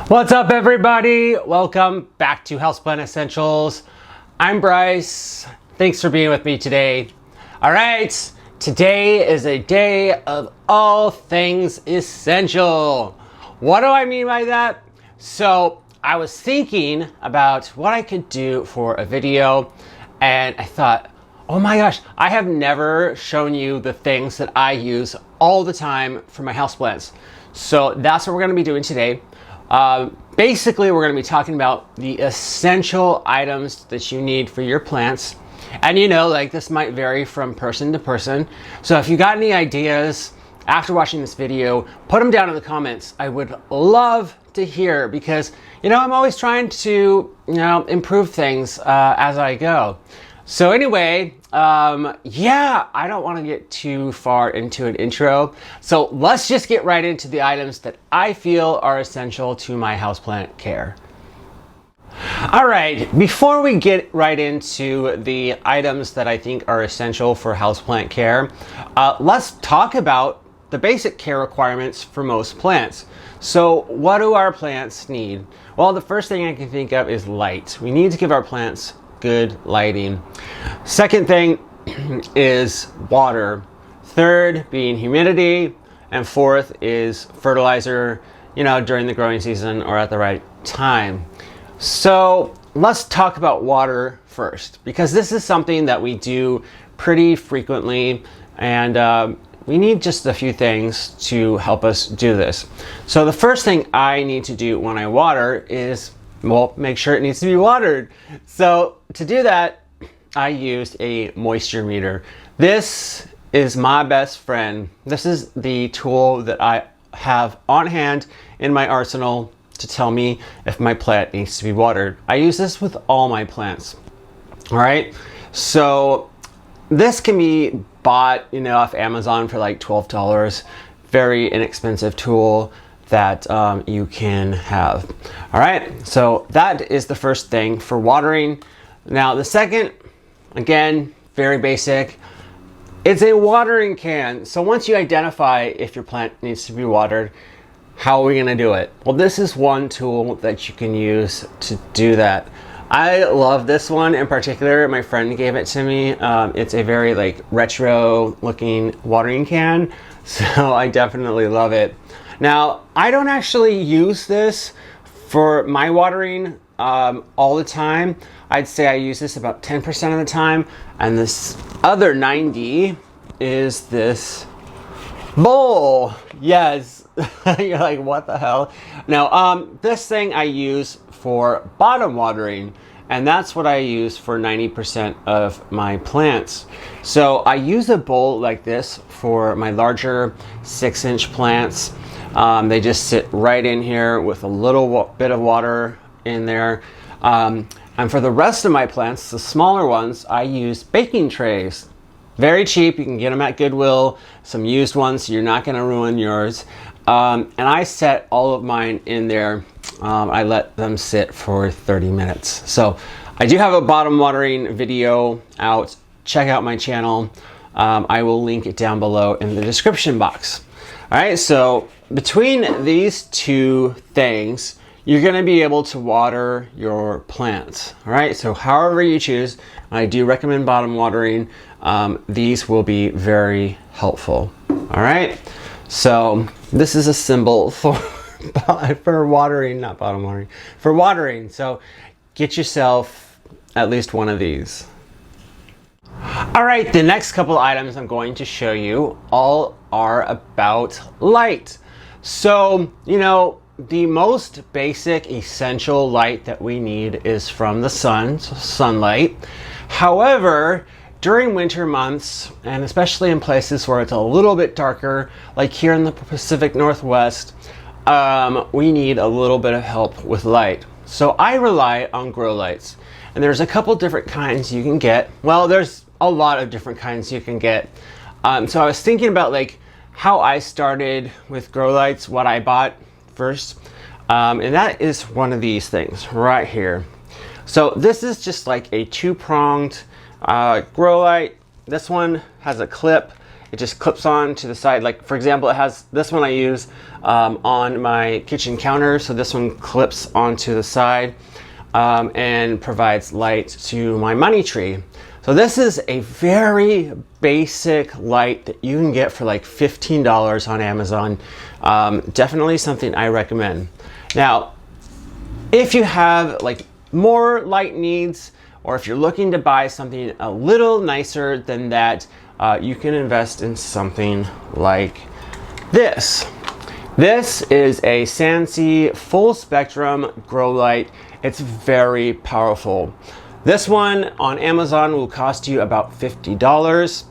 What's up, everybody? Welcome back to Houseplant Essentials. I'm Bryce. Thanks for being with me today. All right, today is a day of all things essential. What do I mean by that? So I was thinking about what I could do for a video, and I thought, oh my gosh, I have never shown you the things that I use all the time for my houseplants. So that's what we're gonna be doing today. Basically, we're going to be talking about the essential items that you need for your plants. And like this might vary from person to person. So if you got any ideas after watching this video, put them down in the comments. I would love to hear because, I'm always trying to, improve things as I go. So anyway, I don't want to get too far into an intro. So let's just get right into the items that I feel are essential to my houseplant care. All right, before we get right into the items that I think are essential for houseplant care, let's talk about the basic care requirements for most plants. So what do our plants need? Well, the first thing I can think of is light. We need to give our plants good lighting. Second thing is water. Third being humidity, and fourth is fertilizer, during the growing season or at the right time. So let's talk about water first, because this is something that we do pretty frequently, and we need just a few things to help us do this. So the first thing I need to do when I water is, make sure it needs to be watered. So to do that, I used a moisture meter. This is my best friend. This is the tool that I have on hand in my arsenal to tell me if my plant needs to be watered. I use this with all my plants. All right. So this can be bought, off Amazon for like $12. Very inexpensive tool that you can have. All right, so that is the first thing for watering. Now the second, again, very basic, it's a watering can. So once you identify if your plant needs to be watered, how are we gonna do it? Well, this is one tool that you can use to do that. I love this one in particular. My friend gave it to me. It's a very retro looking watering can, so I definitely love it. Now, I don't actually use this for my watering all the time. I'd say I use this about 10% of the time, and this other 90 is this bowl. Yes, you're like, what the hell? Now, this thing I use for bottom watering, and that's what I use for 90% of my plants. So I use a bowl like this for my larger 6-inch plants. They just sit right in here with a little bit of water in there. And for the rest of my plants, the smaller ones, I use baking trays. Very cheap, you can get them at Goodwill, some used ones, so you're not gonna ruin yours. And I set all of mine in there. I let them sit for 30 minutes. So I do have a bottom watering video out. Check out my channel. I will link it down below in the description box. All right, so between these two things, you're gonna be able to water your plants. All right, so however you choose, I do recommend bottom watering. These will be very helpful. All right, so this is a symbol for watering, not bottom watering, for watering. So get yourself at least one of these. All right, the next couple items I'm going to show you all are about light. So, the most basic essential light that we need is from the sun, so sunlight. However, during winter months, and especially in places where it's a little bit darker, like here in the Pacific Northwest, we need a little bit of help with light. So I rely on grow lights. And there's a couple different kinds you can get. Well, there's a lot of different kinds you can get. So I was thinking about how I started with grow lights, what I bought first. And that is one of these things right here. So this is just like a 2-pronged grow light. This one has a clip. It just clips on to the side. Like for example, it has this one I use on my kitchen counter. So this one clips onto the side and provides light to my money tree. So this is a very basic light that you can get for like $15 on Amazon. Definitely something I recommend. Now, if you have like more light needs, or if you're looking to buy something a little nicer than that, you can invest in something like this. This is a Sansi full spectrum grow light. It's very powerful. This one on Amazon will cost you about $50.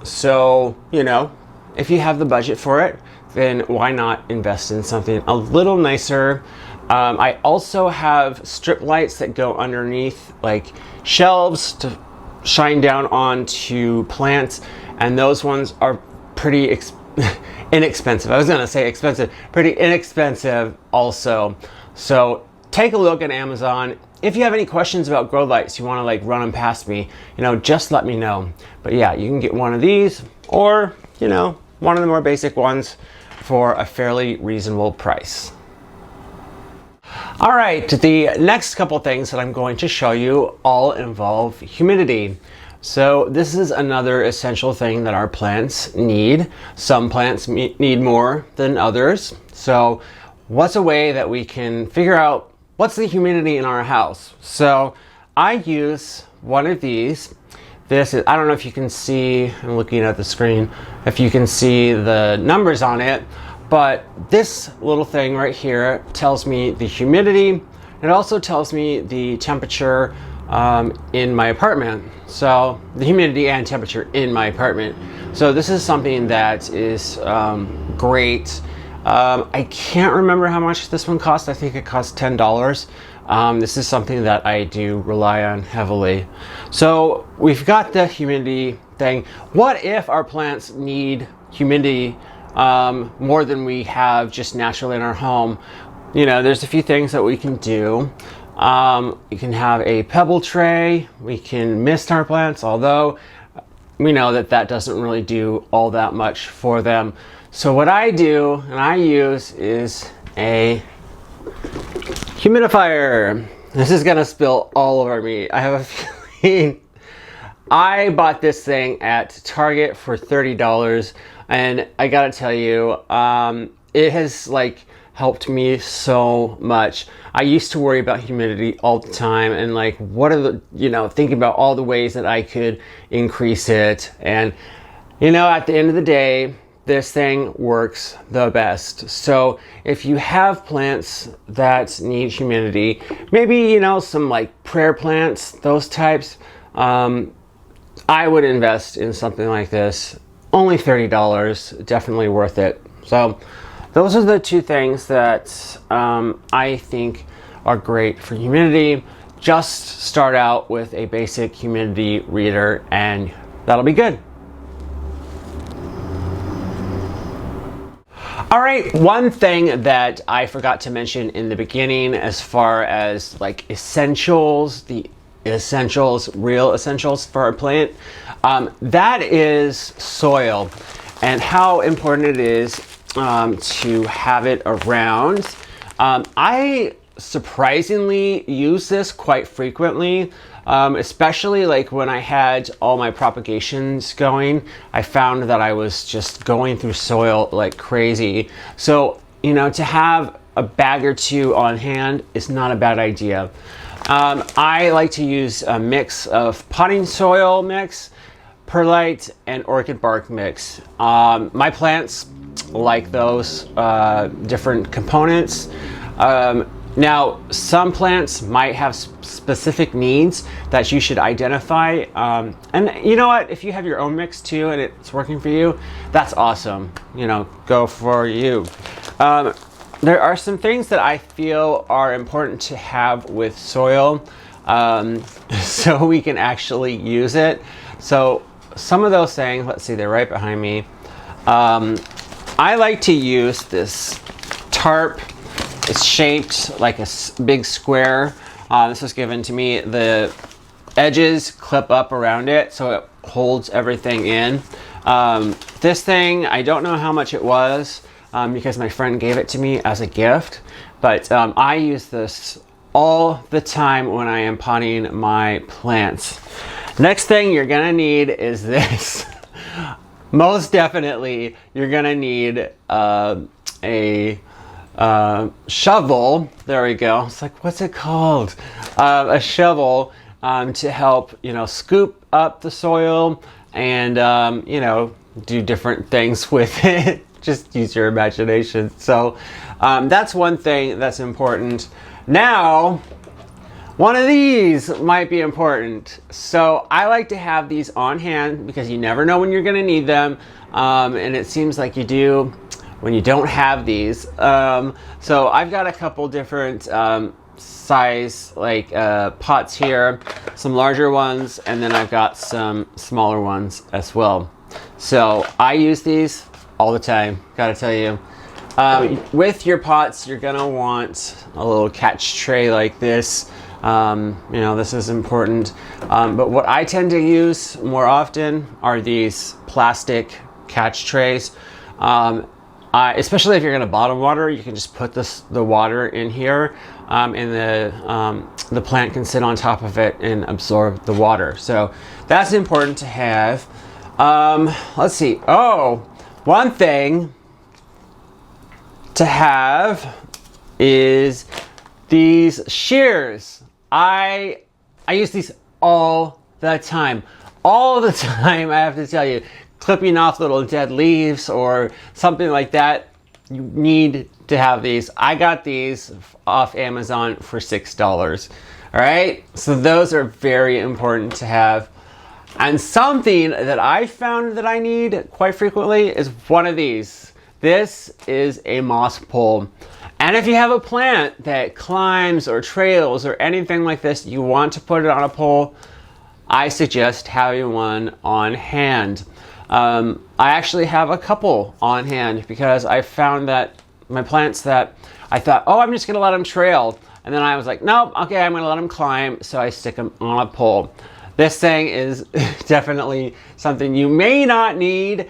So, you know, if you have the budget for it, then why not invest in something a little nicer? I also have strip lights that go underneath like shelves to shine down onto plants, and those ones are pretty inexpensive. I was gonna say expensive, pretty inexpensive also. So take a look at Amazon. If you have any questions about grow lights, you wanna like run them past me, you know, just let me know. But yeah, you can get one of these, or, you know, one of the more basic ones for a fairly reasonable price. All right, the next couple things that I'm going to show you all involve humidity. So this is another essential thing that our plants need. Some plants need more than others. So what's a way that we can figure out what's the humidity in our house? So I use one of these. This is, I don't know if you can see, I'm looking at the screen, if you can see the numbers on it, but this little thing right here tells me the humidity. It also tells me the temperature in my apartment. So the humidity and temperature in my apartment. So this is something that is great. I can't remember how much this one cost. I think it cost $10. This is something that I do rely on heavily. So we've got the humidity thing. What if our plants need humidity more than we have just naturally in our home? You know, there's a few things that we can do. You can have a pebble tray. We can mist our plants, although we know that that doesn't really do all that much for them. So what I do and I use is a humidifier. This is gonna spill all over me. I have a feeling. I bought this thing at Target for $30, and I gotta tell you, it has like helped me so much. I used to worry about humidity all the time, and like, what are the, you know, thinking about all the ways that I could increase it. And, you know, at the end of the day, this thing works the best. So if you have plants that need humidity, maybe, you know, some like prayer plants, those types, I would invest in something like this. Only $30, definitely worth it. So those are the two things that I think are great for humidity. Just start out with a basic humidity reader and that'll be good. All right, one thing that I forgot to mention in the beginning as far as like essentials, the essentials, real essentials for our plant, that is soil and how important it is to have it around. I surprisingly use this quite frequently, especially like when I had all my propagations going. I found that I was just going through soil like crazy. So, you know, to have a bag or two on hand is not a bad idea. I like to use a mix of potting soil mix, perlite, and orchid bark mix. My plants like those different components. Now, some plants might have specific needs that you should identify. And you know what? If you have your own mix too and it's working for you, that's awesome. You know, go for you. There are some things that I feel are important to have with soil so we can actually use it. So some of those things, let's see, they're right behind me. I like to use this tarp. It's shaped like a big square. This was given to me. The edges clip up around it so it holds everything in. This thing, I don't know how much it was because my friend gave it to me as a gift, but I use this all the time when I am potting my plants. Next thing you're gonna need is this. Most definitely, you're gonna need a shovel. There we go. It's like, what's it called? A shovel to help, scoop up the soil and, do different things with it. Just use your imagination. So that's one thing that's important. Now, one of these might be important. So I like to have these on hand because you never know when you're going to need them. And it seems like you do when you don't have these. So I've got a couple different size pots here, some larger ones, and then I've got some smaller ones as well. So I use these all the time, gotta tell you. With your pots, you're gonna want a little catch tray like this. This is important. But what I tend to use more often are these plastic catch trays. Especially if you're gonna bottom water, you can just put the water in here, and the plant can sit on top of it and absorb the water. So that's important to have. Let's see. Oh, one thing to have is these shears. I use these all the time. All the time, I have to tell you. Clipping off little dead leaves or something like that, you need to have these. I got these off Amazon for $6. All right, so those are very important to have. And something that I found that I need quite frequently is one of these. This is a moss pole. And if you have a plant that climbs or trails or anything like this, you want to put it on a pole, I suggest having one on hand. I actually have a couple on hand because I found that my plants that I thought, oh, I'm just gonna let them trail. And then I was like, nope, okay, I'm gonna let them climb. So I stick them on a pole. This thing is definitely something you may not need,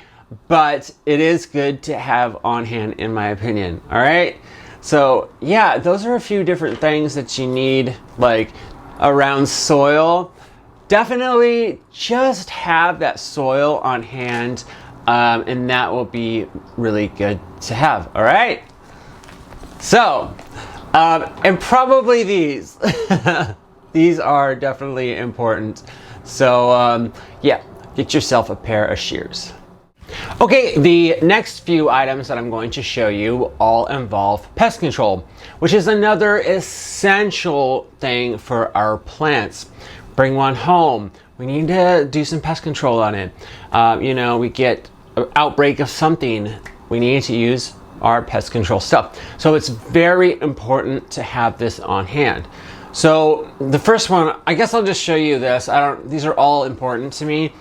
but it is good to have on hand in my opinion, all right? So yeah, those are a few different things that you need like around soil. Definitely just have that soil on hand, and that will be really good to have, all right? So, and probably these. These are definitely important. So, yeah, get yourself a pair of shears. Okay, the next few items that I'm going to show you all involve pest control, which is another essential thing for our plants. Bring one home. We need to do some pest control on it. We get an outbreak of something. We need to use our pest control stuff. So it's very important to have this on hand. So the first one, I guess I'll just show you this. These are all important to me.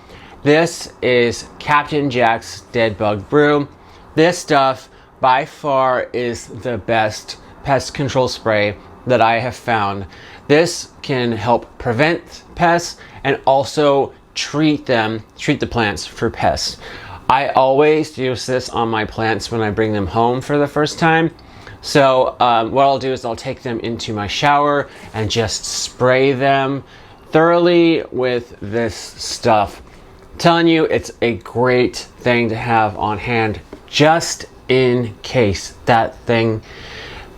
This is Captain Jack's Dead Bug Brew. This stuff by far is the best pest control spray that I have found. This can help prevent pests and also treat the plants for pests. I always use this on my plants when I bring them home for the first time. So what I'll do is I'll take them into my shower and just spray them thoroughly with this stuff. I'm telling you, it's a great thing to have on hand just in case that thing,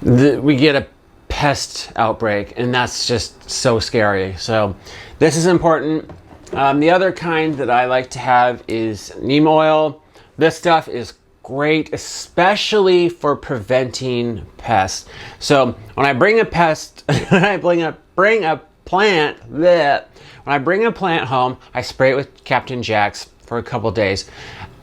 we get a pest outbreak, and that's just so scary. So this is important. The other kind that I like to have is neem oil. This stuff is great, especially for preventing pests. So when I bring a bring a plant home, I spray it with Captain Jack's for a couple days.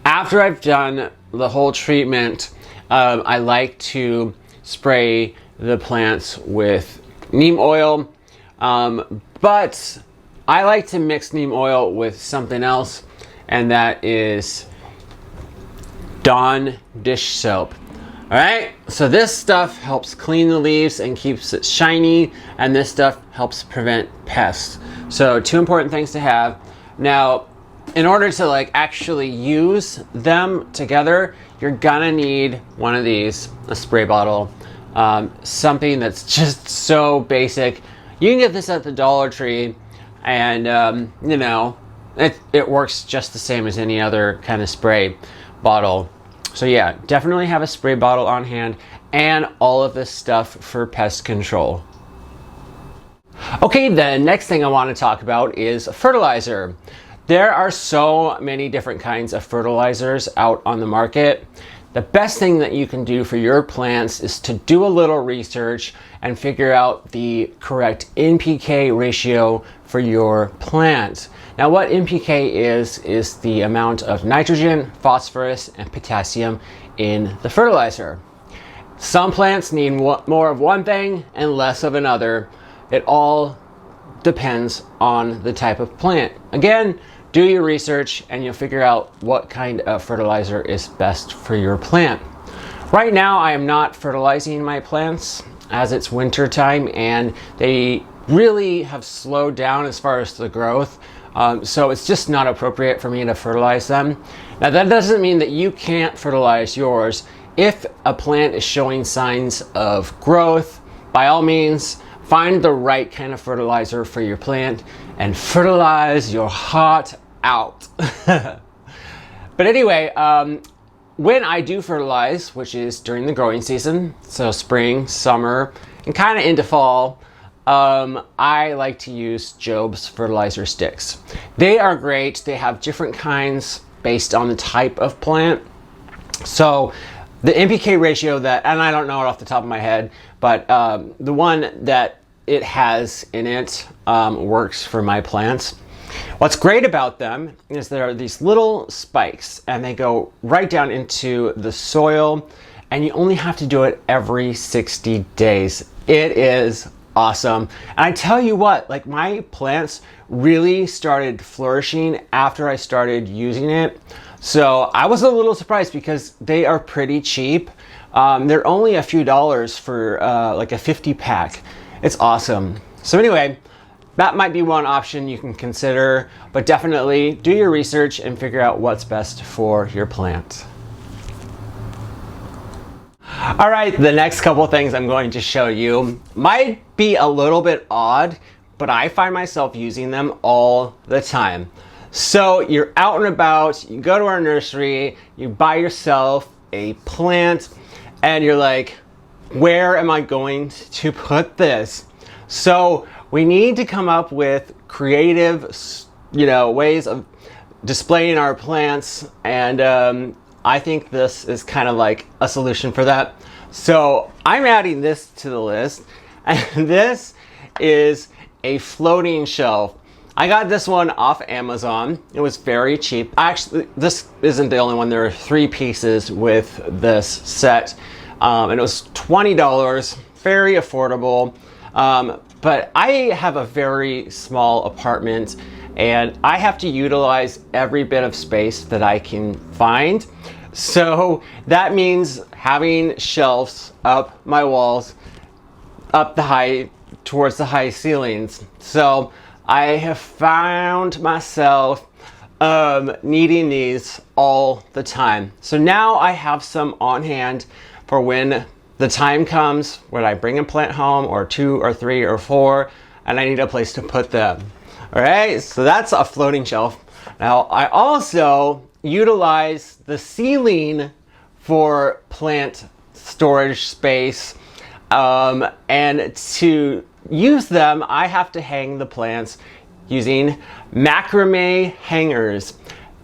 After I've done the whole treatment, I like to spray the plants with neem oil, but I like to mix neem oil with something else, and that is Dawn dish soap. All right, so this stuff helps clean the leaves and keeps it shiny, and this stuff helps prevent pests. So two important things to have. Now, in order to like actually use them together, you're gonna need one of these, a spray bottle, something that's just so basic. You can get this at the Dollar Tree, and you know, it works just the same as any other kind of spray bottle. So yeah, definitely have a spray bottle on hand and all of this stuff for pest control. Okay, the next thing I want to talk about is fertilizer. There are so many different kinds of fertilizers out on the market. The best thing that you can do for your plants is to do a little research and figure out the correct NPK ratio for your plant. Now, what NPK is the amount of nitrogen, phosphorus, and potassium in the fertilizer. Some plants need more of one thing and less of another. It all depends on the type of plant. Again, do your research and you'll figure out what kind of fertilizer is best for your plant. Right now, I am not fertilizing my plants as it's winter time and they really have slowed down as far as the growth. So it's just not appropriate for me to fertilize them. Now, that doesn't mean that you can't fertilize yours. If a plant is showing signs of growth, by all means, find the right kind of fertilizer for your plant and fertilize your heart out. But anyway, when I do fertilize, which is during the growing season, so spring, summer, and kind of into fall, I like to use Job's fertilizer sticks. They are great. They have different kinds based on the type of plant. So the NPK ratio that, and I don't know it off the top of my head, but the one that it has in it works for my plants. What's great about them is there are these little spikes and they go right down into the soil, and you only have to do it every 60 days. It is awesome. And I tell you what, like my plants really started flourishing after I started using it. So I was a little surprised because they are pretty cheap. They're only a few dollars for like a 50 pack. It's awesome. So anyway, that might be one option you can consider, but definitely do your research and figure out what's best for your plant. All right, the next couple things I'm going to show you might be a little bit odd, but I find myself using them all the time. So you're out and about, you go to our nursery, you buy yourself a plant, and you're like, where am I going to put this? So we need to come up with creative, ways of displaying our plants, and I think this is kind of like a solution for that. So I'm adding this to the list, and this is a floating shelf. I got this one off Amazon. It was very cheap. Actually, this isn't the only one. There are 3 pieces with this set, and it was $20, very affordable. But I have a very small apartment, and I have to utilize every bit of space that I can find. So that means having shelves up my walls, up the high, towards the high ceilings. So I have found myself needing these all the time. So now I have some on hand for when the time comes when I bring a plant home, or 2 or 3 or 4, and I need a place to put them. All right, so that's a floating shelf. Now I also utilize the ceiling for plant storage space, and to use them, I have to hang the plants using macrame hangers.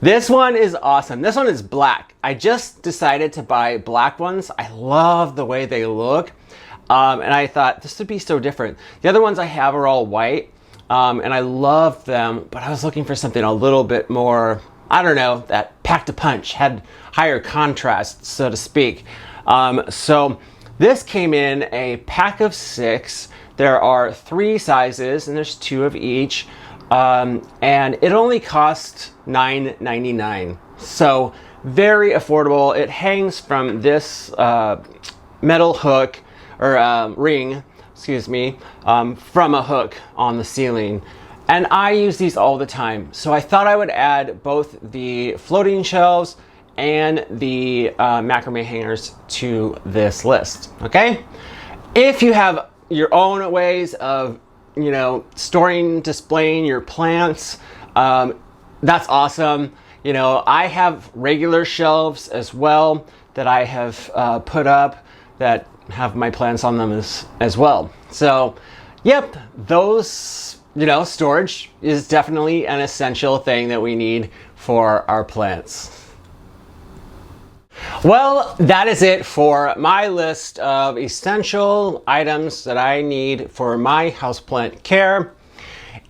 This one is awesome. This one is black. I just decided to buy black ones. I love the way they look, and I thought this would be so different. The other ones I have are all white, and I love them, but I was looking for something a little bit more, I don't know, that packed a punch, had higher contrast, so to speak. So this came in a pack of 6. There are 3 sizes, and there's 2 of each. And it only cost $9.99. So very affordable. It hangs from this metal hook, or ring, excuse me, from a hook on the ceiling. and I use these all the time. So I thought I would add both the floating shelves and the macrame hangers to this list, okay? If you have your own ways of, storing, displaying your plants, that's awesome. I have regular shelves as well that I have put up that have my plants on them as well. So, yep, those, storage is definitely an essential thing that we need for our plants. Well, that is it for my list of essential items that I need for my houseplant care.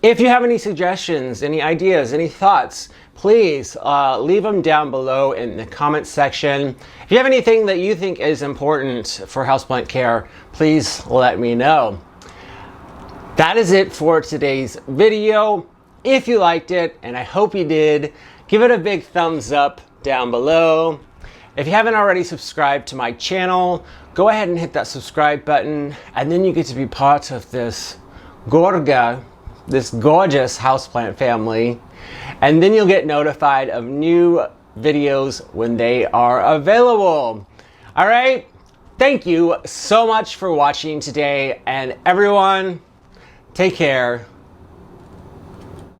If you have any suggestions, any ideas, any thoughts, please leave them down below in the comment section. If you have anything that you think is important for houseplant care, please let me know. That is it for today's video. If you liked it, and I hope you did, give it a big thumbs up down below. If you haven't already subscribed to my channel, go ahead and hit that subscribe button, and then you get to be part of this gorgeous houseplant family, and then you'll get notified of new videos when they are available. All right, thank you so much for watching today, and everyone, take care.